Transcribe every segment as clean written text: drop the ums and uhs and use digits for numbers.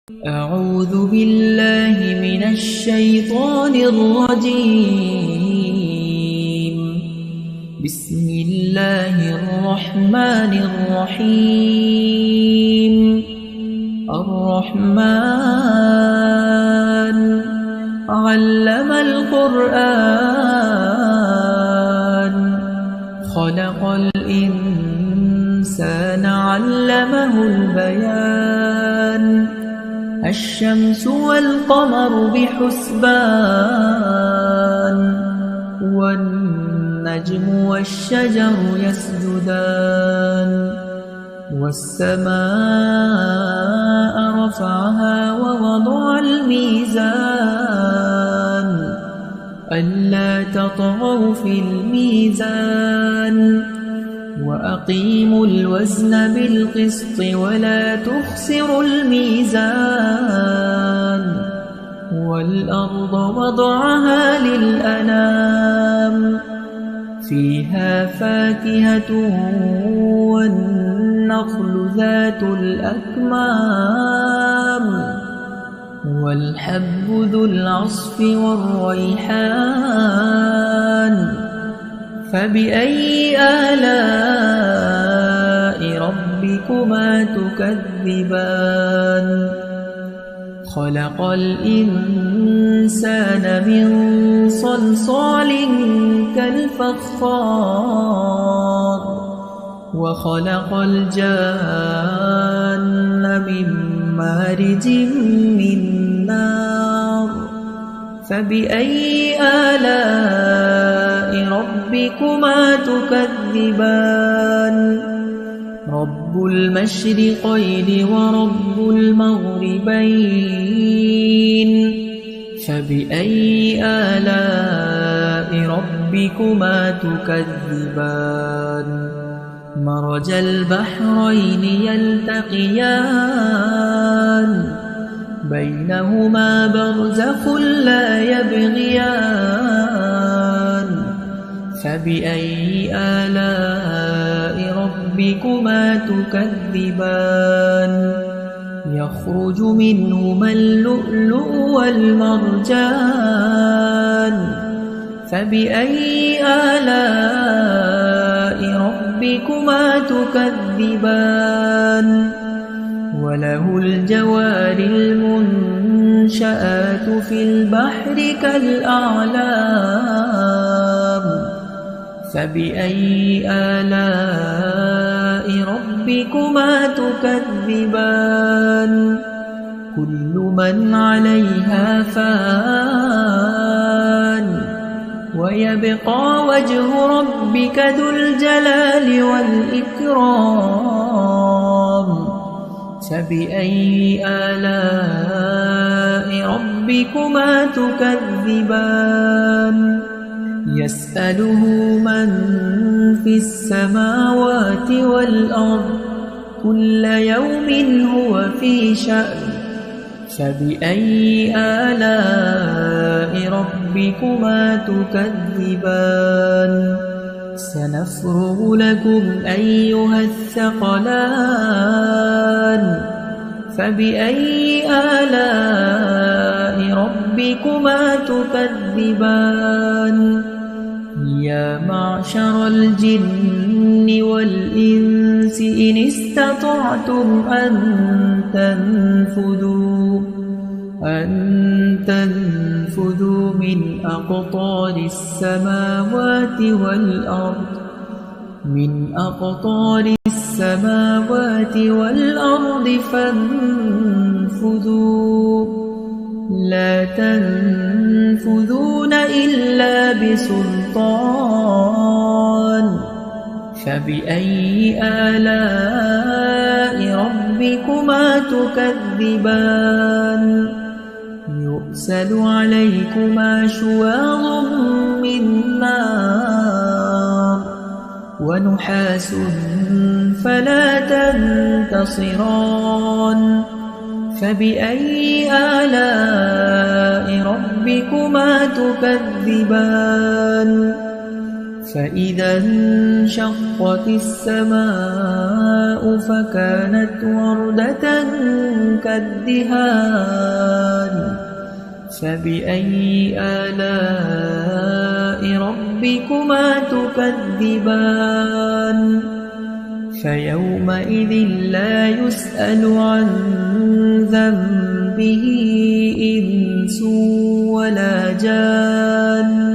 أعوذ بالله من الشيطان الرجيم. بسم الله الرحمن الرحيم. الرحمن علم القرآن خلق الإنسان علمه البيان. الشمس والقمر بحسبان والنجم والشجر يسجدان. والسماء رفعها ووضع الميزان ألا تطغوا في الميزان وأقيموا الوزن بالقسط ولا تخسروا الميزان. والأرض وضعها للأنام فيها فاكهة والنخل ذات الأكمام والحب ذو العصف والريحان. فبأي آلاء ربكما تكذبان؟ خلق الإنسان من صلصال كالفخار وخلق الجان من مارج من نار. فبأي آلاء ربكما تكذبان؟ رب المشرقين ورب المغربين. فبأي آلاء ربكما تكذبان؟ مرج البحرين يلتقيان بينهما برزخ لا يبغيان. فبأي آلاء ربكما تكذبان؟ يخرج منهما اللؤلؤ والمرجان. فبأي آلاء ربكما تكذبان؟ وله الجوار المنشآت في البحر كالأعلام. فبأي آلاء ربكما تكذبان؟ كل من عليها فان ويبقى وجه ربك ذو الجلال والإكرام. فبأي آلاء ربكما تكذبان؟ يسأله من في السماوات والأرض كل يوم هو في شأن. فبأي آلاء ربكما تكذبان؟ سنفرغ لكم أيها الثقلان. فبأي آلاء ربكما تكذبان؟ يا معشر الجن والإنس إن استطعتم أن تنفذوا من أقطار السماوات والأرض فانفذوا لا تنفذون إلا بسلطان. فبأي آلاء ربكما تكذبان؟ يرسل عليكما شواظ من نار ونحاس فلا تنتصران. فبأي آلاء ربكما تكذبان؟ فإذا انشقت السماء فكانت وردة كالدهان فبأي آلاء ربكما تكذبان فيومئذ لا يسأل عن ذنبه إنس ولا جان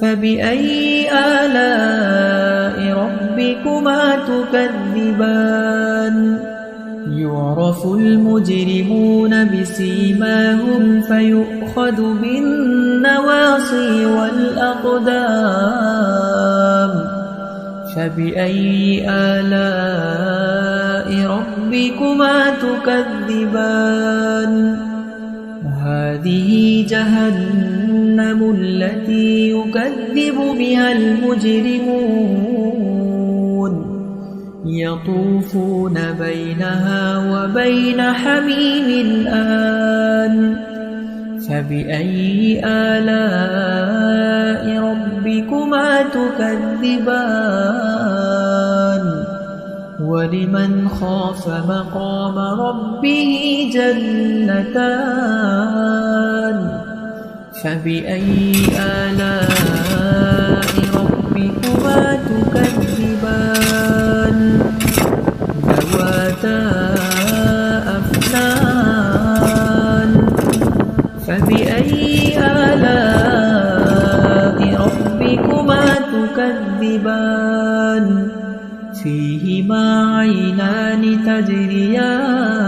فبأي آلاء ربكما تكذبان يعرف المجرمون بسيماهم فيؤخذ بالنواصي والأقدام فبأي آلاء ربكما تكذبان هذه جهنم التي يكذب بها المجرمون يطوفون بينها وبين حميم آن فبأي آلاء ربكما تكذبان ولمن خاف مقام ربه جنتان فبأي آلاء ربكما تكذبان ذواتا أفنان فبأي آلاء ربكما تكذبان فيهما عينان تجريان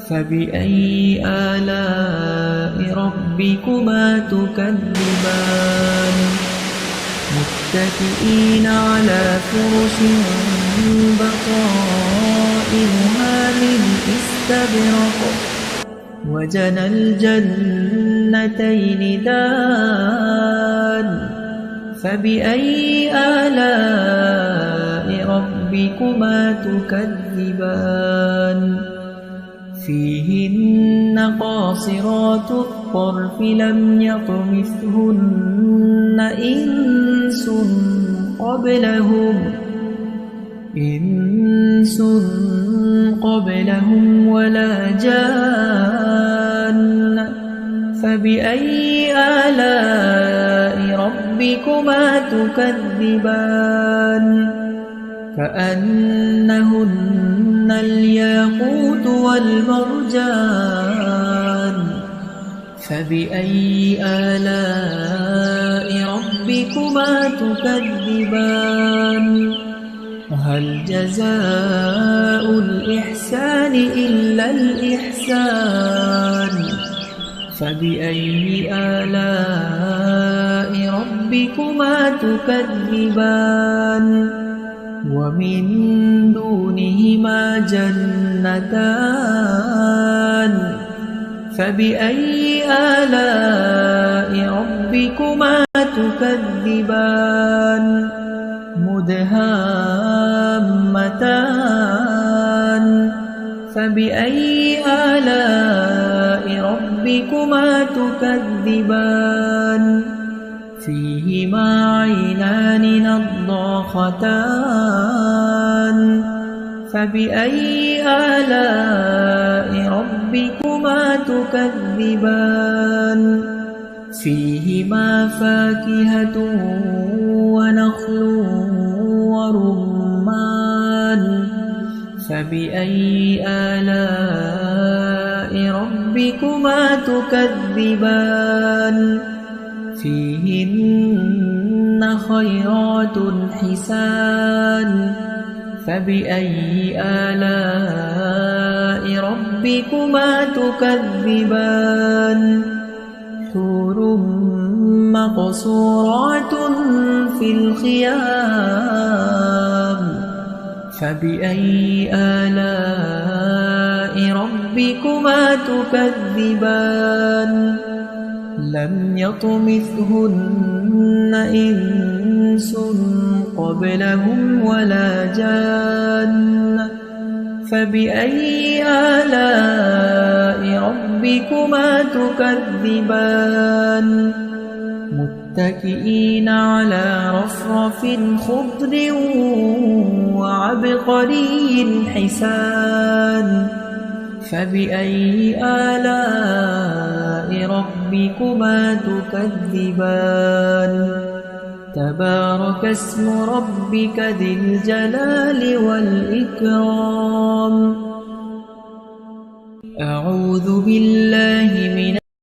فبأي آلاء ربكما تكذبان متكئين على فرش بطائنها من استبرق وجنى الجنتين دان فبأي آلاء ربكما تكذبان فيهن قاصرات الطرف لم يطمثهن إنس قبلهم ولا جان فبأي آلاء ربكما تكذبان كأنهن الياقوت والمرجان فبأي آلاء ربكما تكذبان هل جزاء الإحسان إلا الإحسان فبأي آلاء ربكما تكذبان ومن دونهما جنتان فبأي آلاء ربكما تكذبان مدهامتان فبأي آلاء ربكما تكذبان فيهما عينان نضاختان فبأي آلاء ربكما تكذبان فيهما فاكهة ونخل ورمان فبأي آلاء ربكما تكذبان فيهن خيرات حسان فبأي آلاء ربكما تكذبان حور مقصورات في الخيام فبأي آلاء ربكما تكذبان لم يطمثهن إنس قبلهم ولا جان فبأي آلاء ربكما تكذبان متكئين على رفرف خضر وعبقري حسان فبأي آلاء ربكما تكذبان تبارك اسم ربك ذي الجلال والإكرام أعوذ بالله من